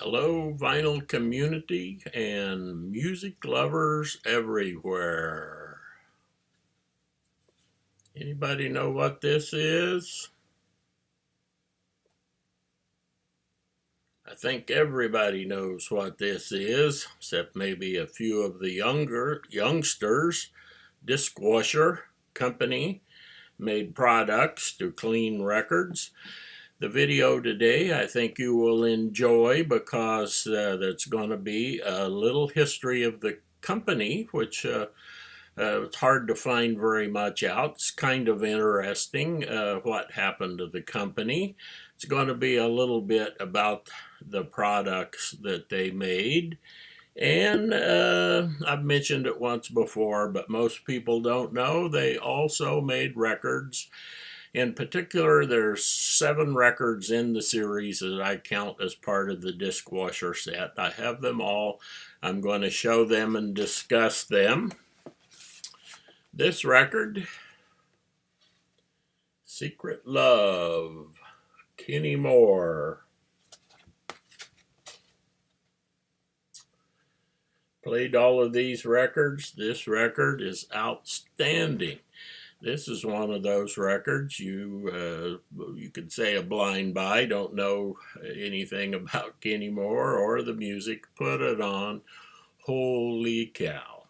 Hello, vinyl community and music lovers everywhere. Anybody know what this is? I think everybody knows what this is, except maybe a few of the youngsters. Dishwasher Company made products to clean records. The video today I think you will enjoy because there's going to be a little history of the company, which it's hard to find very much out. It's kind of interesting what happened to the company. It's going to be a little bit about the products that they made. And I've mentioned it once before, but most people don't know they also made records. In particular, there's 7 records in the series that I count as part of the dishwasher set. I have them all. I'm going to show them and discuss them. This record, Secret Love, Kenny Moore. Played all of these records. This record is outstanding. This is one of those records you could say a blind buy, don't know anything about Kenny Moore or the music, put it on. Holy cow.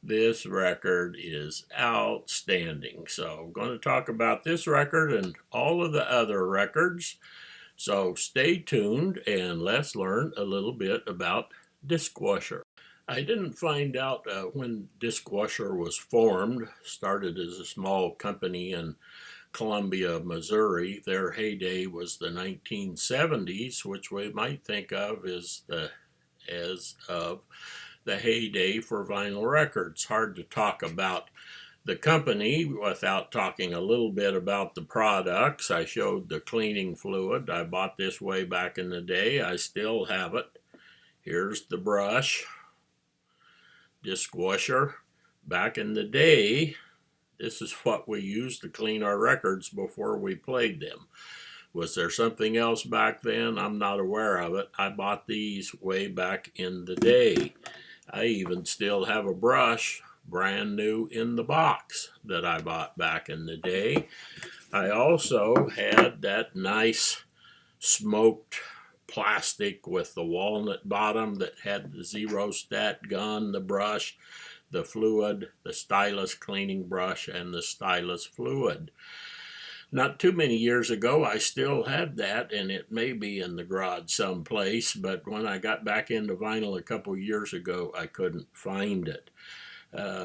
This record is outstanding. So I'm going to talk about this record and all of the other records. So stay tuned and let's learn a little bit about Dishwasher. I didn't find out when Dishwasher was formed. Started as a small company in Columbia, Missouri. Their heyday was the 1970s, which we might think of as the heyday for vinyl records. Hard to talk about the company without talking a little bit about the products. I showed the cleaning fluid. I bought this way back in the day. I still have it. Here's the brush. Dishwasher. Back in the day, this is what we used to clean our records before we played them. Was there something else back then? I'm not aware of it. I bought these way back in the day. I even still have a brush, brand new in the box, that I bought back in the day. I also had that nice smoked plastic with the walnut bottom that had the zero stat gun, the brush, the fluid, the stylus cleaning brush, and the stylus fluid. Not too many years ago, I still had that, and it may be in the garage someplace, but when I got back into vinyl a couple years ago, I couldn't find it.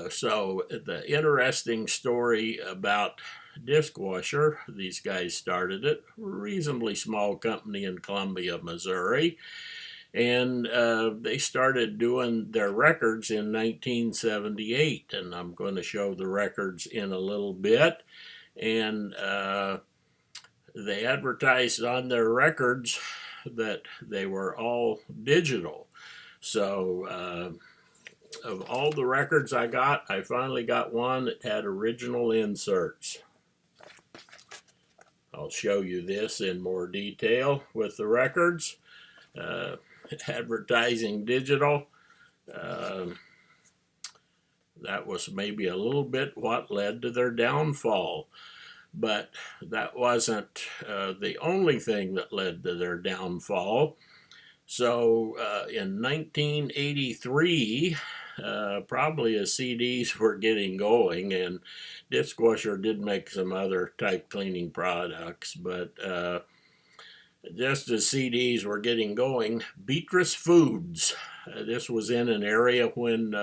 So the interesting story about Dishwasher, these guys started it, reasonably small company in Columbia, Missouri, and they started doing their records in 1978, and I'm going to show the records in a little bit. And they advertised on their records that they were all digital. So of all the records I got, I finally got one that had original inserts. I'll show you this in more detail with the records. Advertising digital. That was maybe a little bit what led to their downfall. But that wasn't the only thing that led to their downfall. So in 1983, probably as CDs were getting going, and Dishwasher did make some other type cleaning products, but just as CDs were getting going, Beatrice Foods, this was in an area when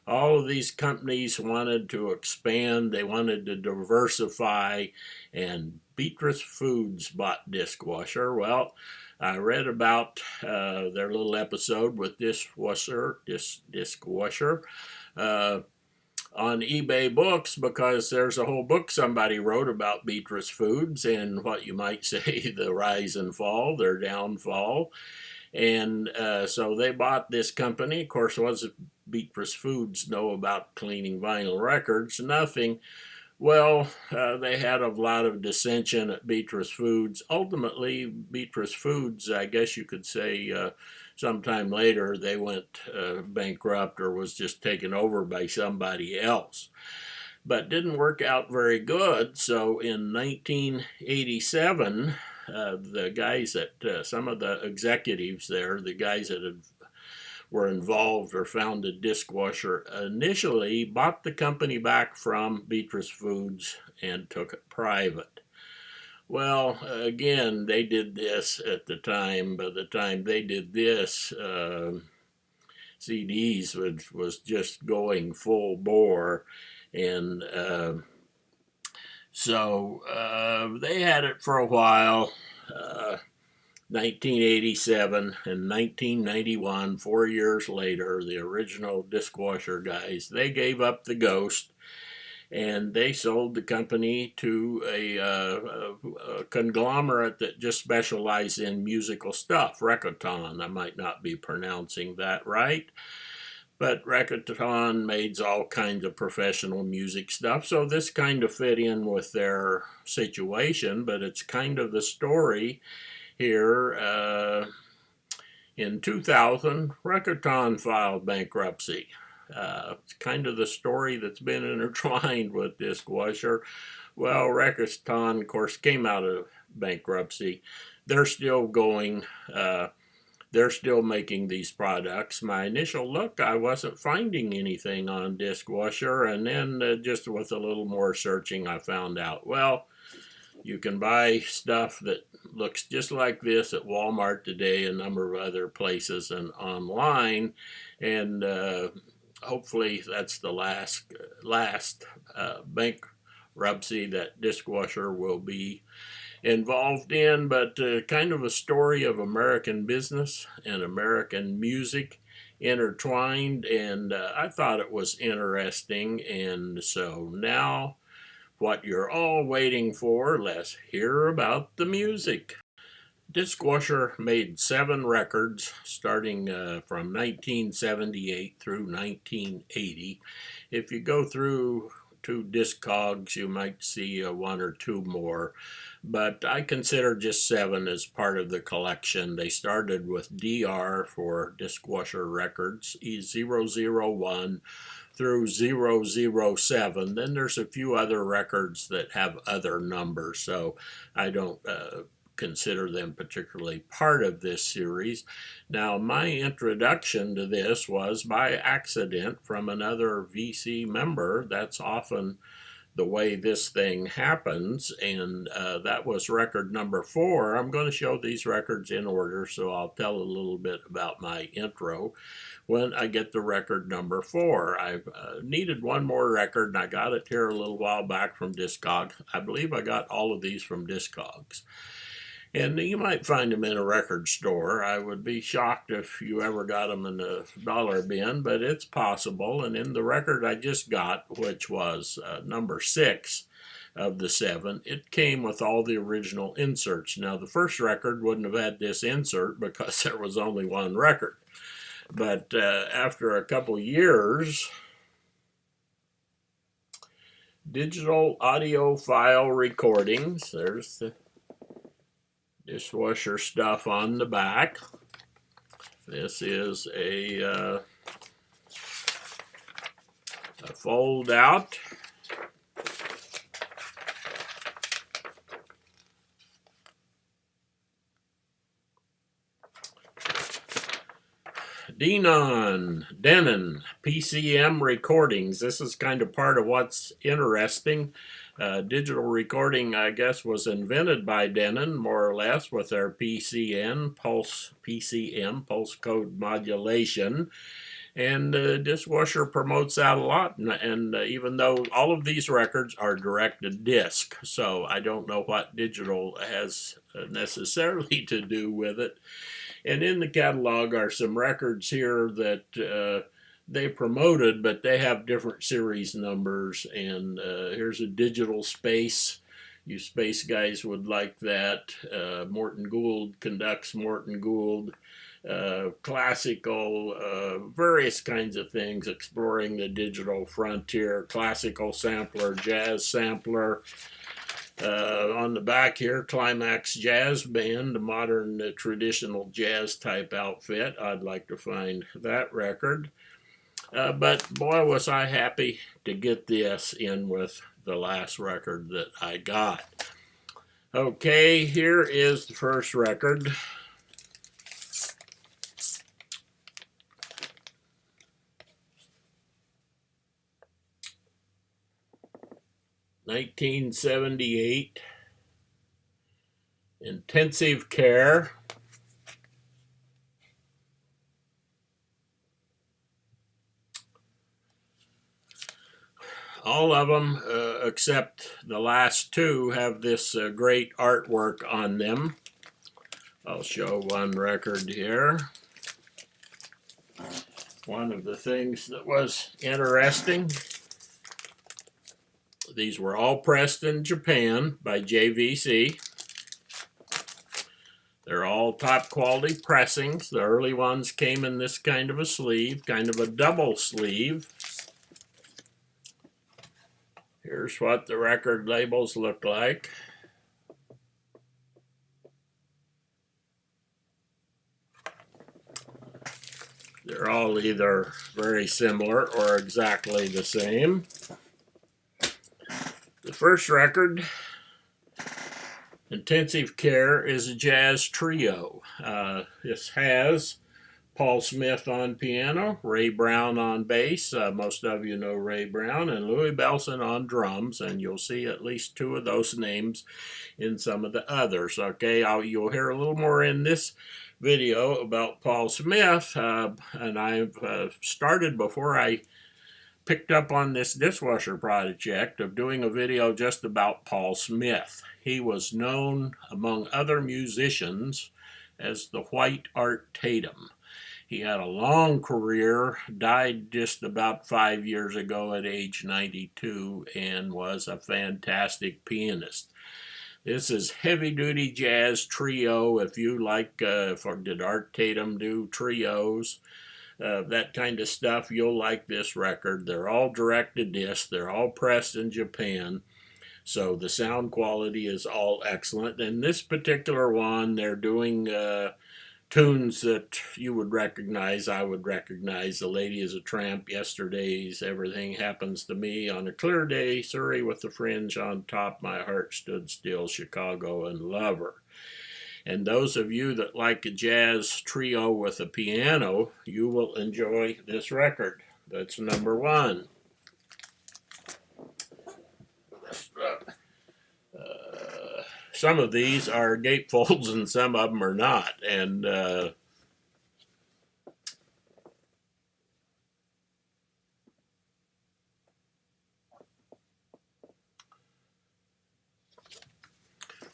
all of these companies wanted to expand, they wanted to diversify, and Beatrice Foods bought Dishwasher. Well, I read about their little episode with Dishwasher on eBay Books, because there's a whole book somebody wrote about Beatrice Foods and what you might say the rise and fall, their downfall. And so they bought this company. Of course, what does Beatrice Foods know about cleaning vinyl records? Nothing. Well, they had a lot of dissension at Beatrice Foods. Ultimately, Beatrice Foods, I guess you could say, sometime later, they went bankrupt or was just taken over by somebody else. But didn't work out very good. So in 1987, the guys that some of the executives there, the guys that were involved or founded Dishwasher, initially bought the company back from Beatrice Foods and took it private. Well, again, they did this at the time. By the time they did this, CDs was just going full bore, and they had it for a while. 1987 and 1991, 4 years later, the original Dishwasher guys, they gave up the ghost and they sold the company to a conglomerate that just specialized in musical stuff, Recaton. I might not be pronouncing that right, but Recaton made all kinds of professional music stuff, so this kind of fit in with their situation, but it's kind of the story here. In 2000, Recaton filed bankruptcy. It's kind of the story that's been intertwined with Dishwasher. Well, Recaton, of course, came out of bankruptcy. They're still going. They're still making these products. My initial look, I wasn't finding anything on Dishwasher, and then just with a little more searching, I found out, well, you can buy stuff that looks just like this at Walmart today, a number of other places, and online, and hopefully that's the last bankruptcy that Dishwasher will be involved in, but kind of a story of American business and American music intertwined, and I thought it was interesting. And so now, what you're all waiting for, let's hear about the music. Dishwasher made 7 records starting from 1978 through 1980. If you go through 2 Discogs, you might see 1 or 2 more, but I consider just 7 as part of the collection. They started with DR for Dishwasher Records, E001 through 007. Then there's a few other records that have other numbers, so I don't consider them particularly part of this series. Now, my introduction to this was by accident from another VC member. That's often the way this thing happens, and that was record number 4. I'm going to show these records in order, so I'll tell a little bit about my intro when I get the record number 4. I've needed one more record, and I got it here a little while back from Discogs. I believe I got all of these from Discogs. And you might find them in a record store. I would be shocked if you ever got them in the dollar bin, but it's possible. And in the record I just got, which was number 6 of the 7, it came with all the original inserts. Now, the first record wouldn't have had this insert because there was only one record. But after a couple years, digital audio file recordings, there's the Dishwasher stuff on the back. This is a fold out. Denon PCM recordings. This is kind of part of what's interesting. Digital recording, I guess, was invented by Denon, more or less, with their PCM, pulse code modulation. And Dishwasher promotes that a lot. And even though all of these records are directed disc, so I don't know what digital has necessarily to do with it. And in the catalog are some records here that they promoted, but they have different series numbers. And here's a digital space You space guys would like that. Morton Gould conducts Morton Gould. Classical, various kinds of things, exploring the digital frontier, classical sampler, jazz sampler. On the back here, Climax Jazz Band, a modern traditional jazz type outfit. I'd like to find that record. But boy, was I happy to get this in with the last record that I got. Okay, here is the first record. (1978), Intensive Care. All of them, except the last two, have this great artwork on them. I'll show one record here. One of the things that was interesting, these were all pressed in Japan by JVC. They're all top quality pressings. The early ones came in this kind of a sleeve, kind of a double sleeve. Here's what the record labels look like. They're all either very similar or exactly the same. The first record, Intensive Care, is a jazz trio. This has Paul Smith on piano, Ray Brown on bass, most of you know Ray Brown, and Louis Bellson on drums, and you'll see at least two of those names in some of the others. Okay, you'll hear a little more in this video about Paul Smith, and I've started, before I picked up on this dishwasher project, of doing a video just about Paul Smith. He was known among other musicians as the White Art Tatum. He had a long career, died just about 5 years ago at age 92, and was a fantastic pianist. This is heavy-duty jazz trio. If you like, did Art Tatum do trios, that kind of stuff, you'll like this record. They're all direct-to-disc. They're all pressed in Japan. So the sound quality is all excellent. And this particular one, they're doing tunes that you would recognize, I would recognize. The Lady is a Tramp, Yesterday's, Everything Happens to Me, On a Clear Day, Surrey with the Fringe on Top, My Heart Stood Still, Chicago, and Lover. And those of you that like a jazz trio with a piano, you will enjoy this record. That's number one. Some of these are gatefolds and some of them are not. And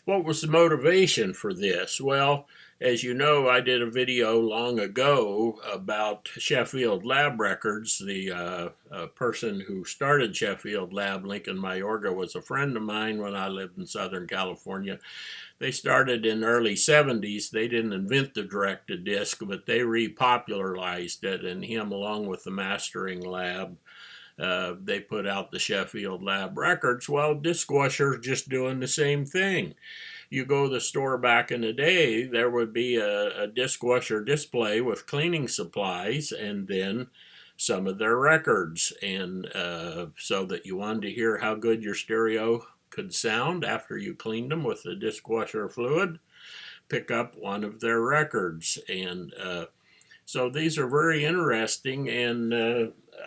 what was the motivation for this? Well, as you know, I did a video long ago about Sheffield Lab Records. The person who started Sheffield Lab, Lincoln Mayorga, was a friend of mine when I lived in Southern California. They started in the early 70s. They didn't invent the direct-to-disc, but they repopularized it, and him, along with the mastering lab, they put out the Sheffield Lab Records. Well, Discwasher's just doing the same thing. You go to the store back in the day, there would be a dishwasher display with cleaning supplies and then some of their records. And so that you wanted to hear how good your stereo could sound after you cleaned them with the dishwasher fluid, pick up one of their records. And so these are very interesting, and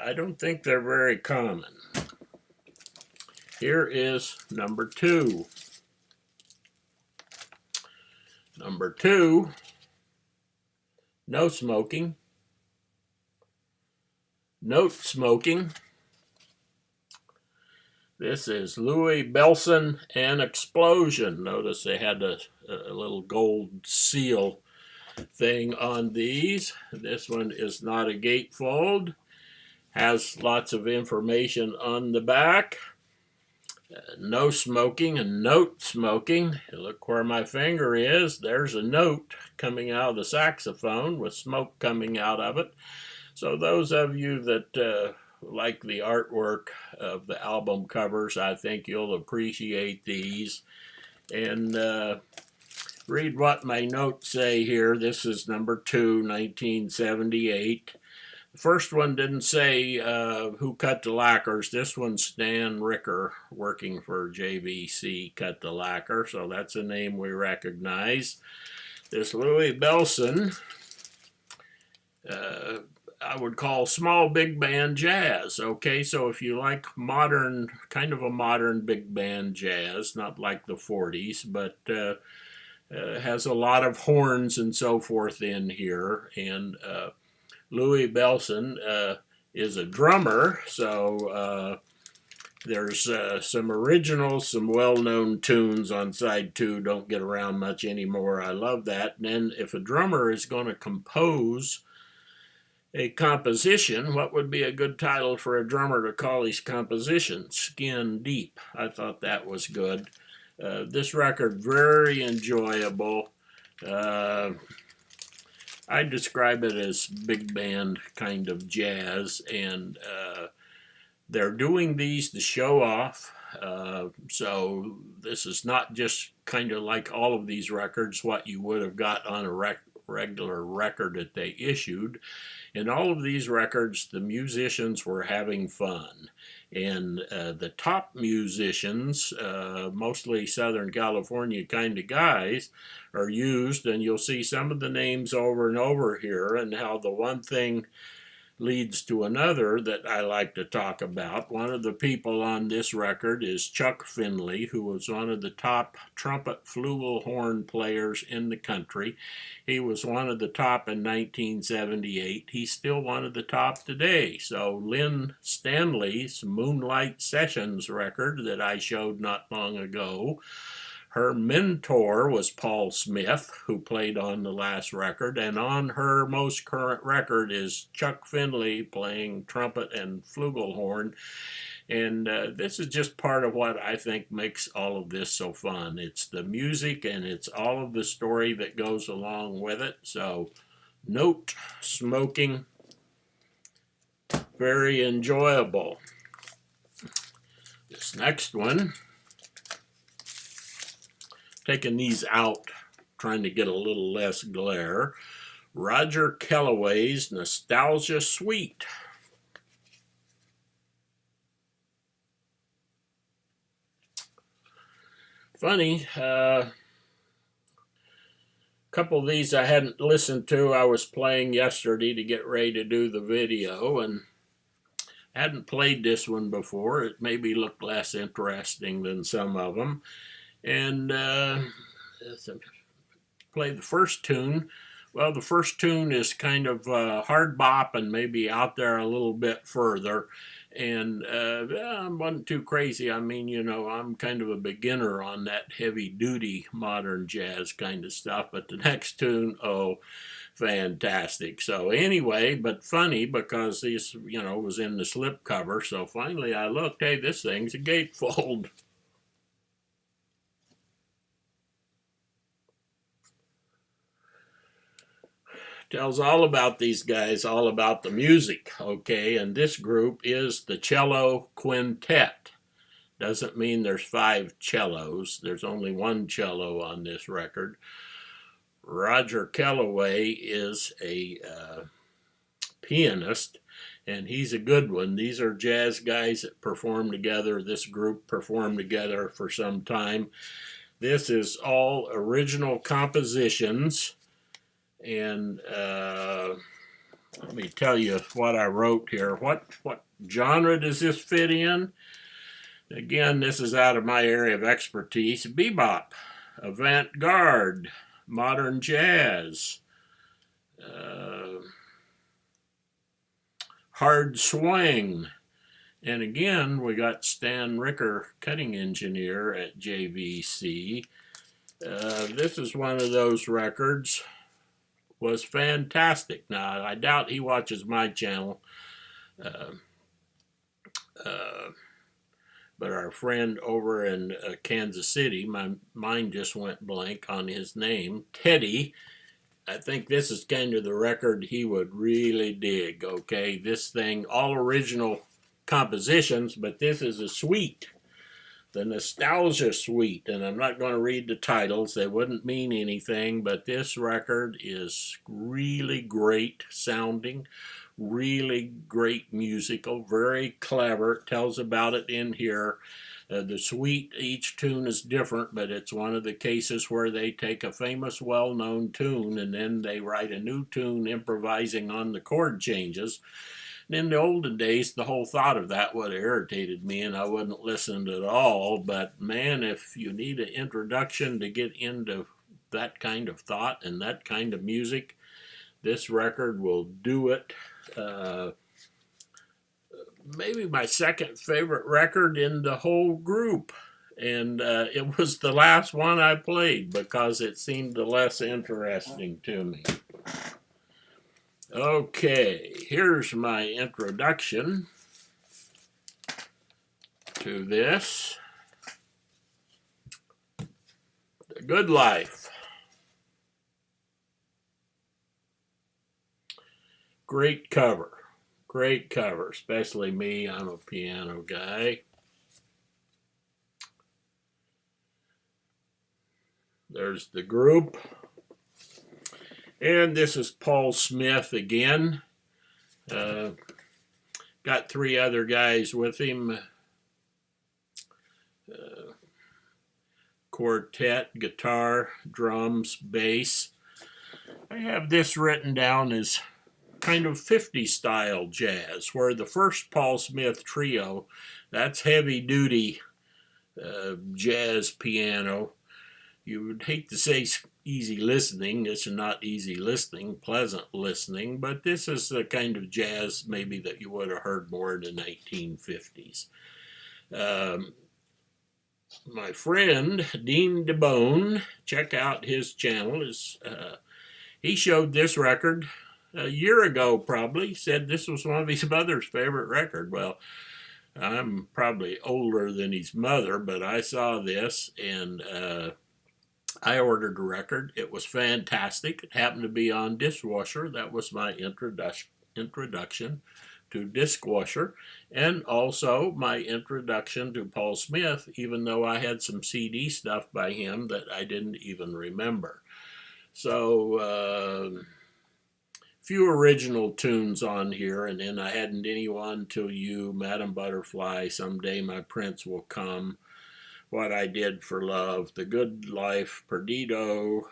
I don't think they're very common. Here is number two. Number two, No Smoking. Note Smoking. This is Louis Bellson and Explosion. Notice they had a little gold seal thing on these. This one is not a gatefold. Has lots of information on the back. No smoking and note smoking. Look where my finger is. There's a note coming out of the saxophone with smoke coming out of it. So those of you that like the artwork of the album covers, I think you'll appreciate these. And read what my notes say here. This is number 2, 1978. The first one didn't say who cut the lacquers. This one's Stan Ricker, working for JVC, cut the lacquer, so that's a name we recognize. This Louis Bellson, I would call small big band jazz. Okay, so if you like modern, kind of a modern big band jazz, not like the 40s, but has a lot of horns and so forth in here. And Louis Bellson is a drummer, so there's some originals, some well-known tunes on side 2, don't get around much anymore. I love that. And then if a drummer is going to compose a composition, what would be a good title for a drummer to call his composition? Skin Deep. I thought that was good. This record, very enjoyable. I describe it as big band kind of jazz, and they're doing these to show off. So this is not just kind of like all of these records, what you would have got on a regular record that they issued. In all of these records, the musicians were having fun. And the top musicians, mostly Southern California kind of guys, are used, and you'll see some of the names over and over here, and how the one thing leads to another that I like to talk about. One of the people on this record is Chuck Finley, who was one of the top trumpet flugelhorn players in the country. He was one of the top in 1978. He's still one of the top today. So Lynn Stanley's Moonlight Sessions record that I showed not long ago, her mentor was Paul Smith, who played on the last record, and on her most current record is Chuck Finley playing trumpet and flugelhorn. And this is just part of what I think makes all of this so fun. It's the music and it's all of the story that goes along with it. So, note smoking, very enjoyable. This next one, taking these out, trying to get a little less glare. Roger Kellaway's Nostalgia Suite. Funny, a couple of these I hadn't listened to. I was playing yesterday to get ready to do the video, and I hadn't played this one before. It maybe looked less interesting than some of them. And play the first tune. Well, the first tune is kind of hard bop and maybe out there a little bit further. And I wasn't too crazy. I mean, you know, I'm kind of a beginner on that heavy duty modern jazz kind of stuff. But the next tune, oh, fantastic. So anyway, but funny because this, you know, was in the slip cover. So finally I looked, hey, this thing's a gatefold. Tells all about these guys, all about the music, okay? And this group is the Cello Quintet. Doesn't mean there's 5 cellos. There's only 1 cello on this record. Roger Kellaway is a pianist, and he's a good one. These are jazz guys that perform together. This group performed together for some time. This is all original compositions. And let me tell you what I wrote here. What genre does this fit in? Again, this is out of my area of expertise. Bebop, avant-garde, modern jazz, hard swing. And again, we got Stan Ricker, cutting engineer at JVC. This is one of those records. Was fantastic. Now, I doubt he watches my channel, but but our friend over in Kansas City, my mind just went blank on his name, Teddy. I think this is kind of the record he would really dig, okay? This thing, all original compositions, but this is a suite, the Nostalgia Suite, and I'm not going to read the titles. They wouldn't mean anything, but this record is really great sounding, really great musical, very clever. It tells about it in here. The suite, each tune is different, but it's one of the cases where they take a famous, well-known tune and then they write a new tune improvising on the chord changes. And in the olden days, the whole thought of that would have irritated me and I wouldn't listen at all. But man, if you need an introduction to get into that kind of thought and that kind of music, this record will do it. Maybe my second favorite record in the whole group. And it was the last one I played because it seemed the less interesting to me. Okay, here's my introduction to this. The Good Life. Great cover. Great cover, especially me. I'm a piano guy. There's the group. And this is Paul Smith again. Got three other guys with him. Quartet, guitar, drums, bass. I have this written down as kind of 50s style jazz, where the first Paul Smith trio, that's heavy duty jazz piano. You would hate to say easy listening. This is not easy listening, pleasant listening, but this is the kind of jazz maybe that you would have heard more in the 1950s. My friend Dean DeBone, check out his channel. He showed this record a year ago, probably. Said this was one of his mother's favorite record. Well, I'm probably older than his mother, but I saw this and I ordered a record. It was fantastic. It happened to be on Dishwasher. That was my introduction to Dishwasher, and also my introduction to Paul Smith, even though I had some CD stuff by him that I didn't even remember. So, few original tunes on here, and then I hadn't anyone till you, Madam Butterfly, Someday My Prince Will Come, What I Did for Love, The Good Life, Perdido,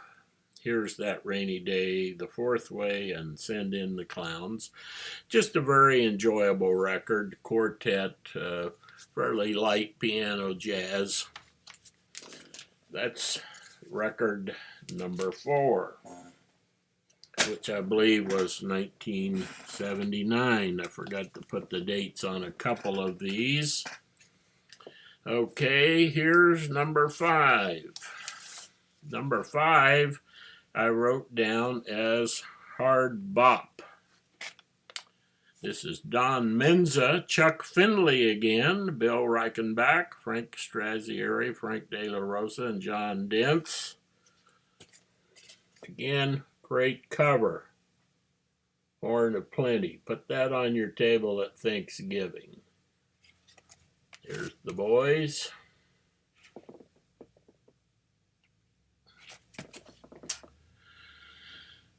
Here's That Rainy Day, The Fourth Way, and Send in the Clowns. Just a very enjoyable record, quartet, fairly light piano jazz. That's record number 4. Which I believe was 1979. I forgot to put the dates on a couple of these. Okay, here's number 5. Number 5 I wrote down as Hard Bop. This is Don Menza, Chuck Finley again, Bill Reichenbach, Frank Straszieri, Frank De La Rosa, and John Dentz. Again, great cover. Horn of Plenty. Put that on your table at Thanksgiving. Here's the boys.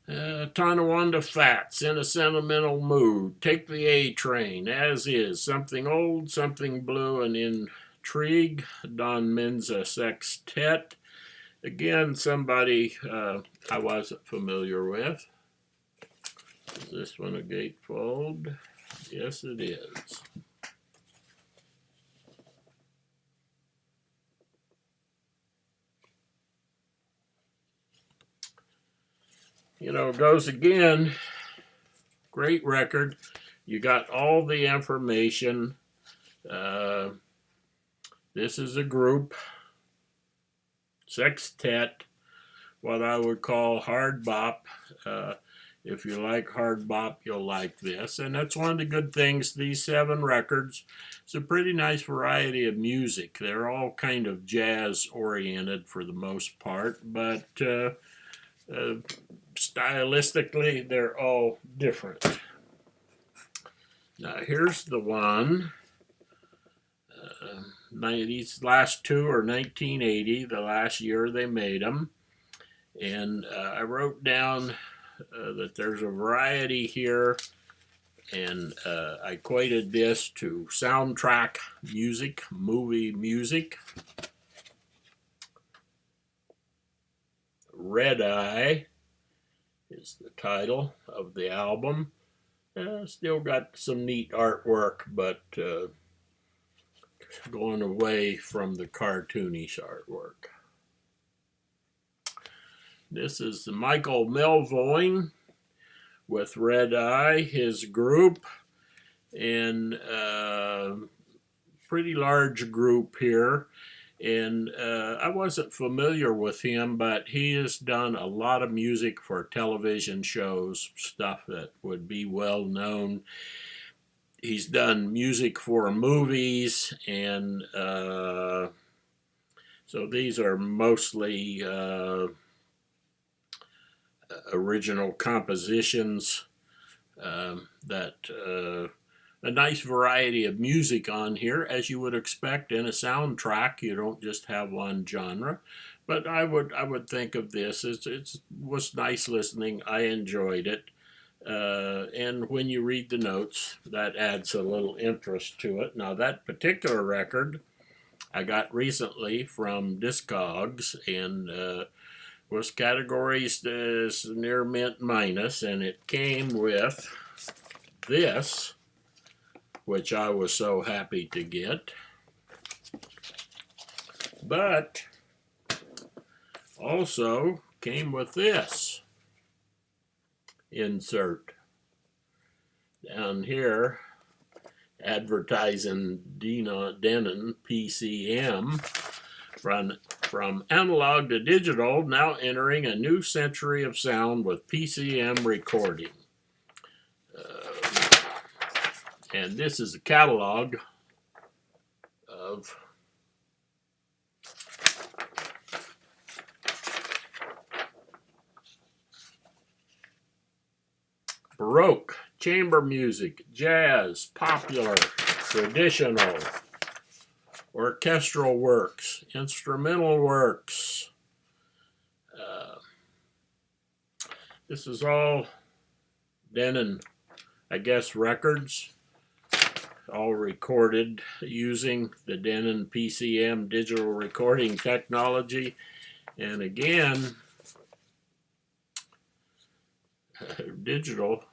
Tonawanda Fats, In a Sentimental Mood, Take the A Train, As Is, Something Old, Something Blue, and Intrigue, Don Menza Sextet. Again, somebody I wasn't familiar with. Is this one a gatefold? Yes, it is. You know, goes again. Great record. You got all the information. This is a group. Sextet, what I would call hard bop. If you like hard bop, you'll like this. And that's one of the good things, these 7 records. It's a pretty nice variety of music. They're all kind of jazz oriented for the most part, but stylistically, they're all different. Now, here's the one. These last 2 are 1980, the last year they made them. And I wrote down that there's a variety here, and I equated this to soundtrack music, movie music. Red Eye is the title of the album. Still got some neat artwork, but going away from the cartoonish artwork. This is the Michael Melvoin with Red Eye, his group, and pretty large group here. And I wasn't familiar with him, but he has done a lot of music for television shows, stuff that would be well known. He's done music for movies, and so these are mostly original compositions that a nice variety of music on here, as you would expect in a soundtrack. You don't just have one genre, but I would think of this as it was nice listening. I enjoyed it, and when you read the notes, that adds a little interest to it. Now, that particular record I got recently from Discogs, and was categorized as near mint minus, and it came with this, which I was so happy to get, but also came with this insert down here, advertising Denon PCM from analog to digital, now entering a new century of sound with PCM recording. And this is a catalog of Baroque, chamber music, jazz, popular, traditional, orchestral works, instrumental works. This is all Denon, I guess, records, all recorded using the Denon PCM digital recording technology. And again, digital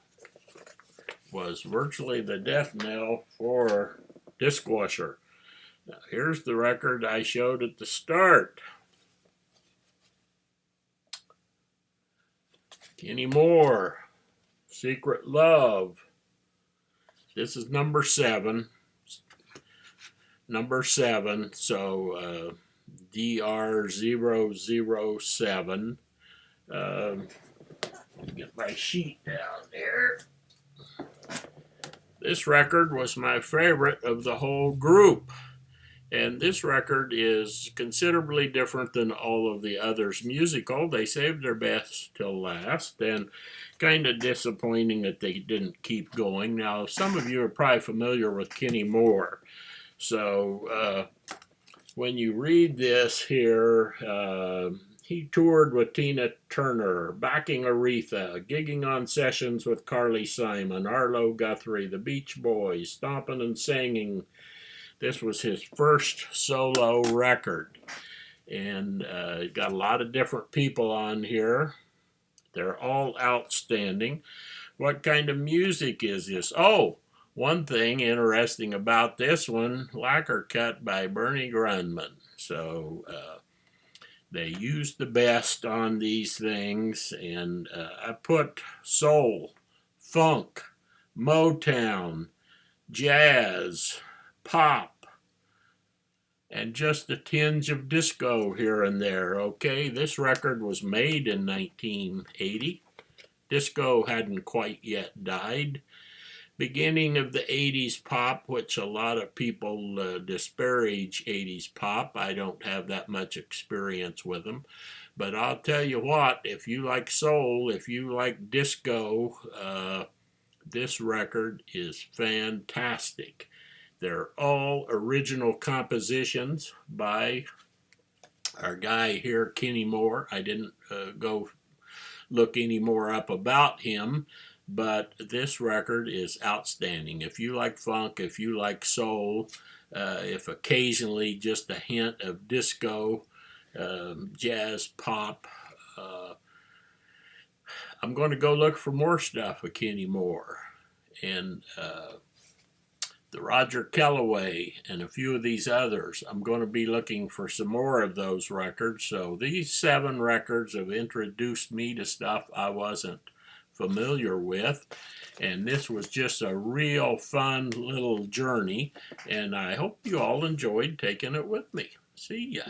was virtually the death knell for Discwasher. Now, here's the record I showed at the start. Kenny Moore, Secret Love. This is number 7. Number 7, so DR007. Get my sheet down there. This record was my favorite of the whole group. And this record is considerably different than all of the others musical. They saved their best till last, and kind of disappointing that they didn't keep going. Now, some of you are probably familiar with Kenny Moore. So when you read this here, he toured with Tina Turner, backing Aretha, gigging on sessions with Carly Simon, Arlo Guthrie, the Beach Boys, stomping and singing. This was his first solo record, and got a lot of different people on here. They're all outstanding. What kind of music is this? Oh, one thing interesting about this one, lacquer cut by Bernie Grundman. So they used the best on these things, and I put soul, funk, Motown, jazz, pop, and just a tinge of disco here and there. Okay, this record was made in 1980, disco hadn't quite yet died. Beginning of the 80s pop, which a lot of people disparage 80s pop. I don't have that much experience with them. But I'll tell you what, if you like soul, if you like disco, this record is fantastic. They're all original compositions by our guy here, Kenny Moore. I didn't go look any more up about him, but this record is outstanding. If you like funk, if you like soul, if occasionally just a hint of disco, jazz, pop, I'm going to go look for more stuff of Kenny Moore and the Roger Kellaway and a few of these others. I'm going to be looking for some more of those records. So these 7 records have introduced me to stuff I wasn't familiar with. And this was just a real fun little journey. And I hope you all enjoyed taking it with me. See ya.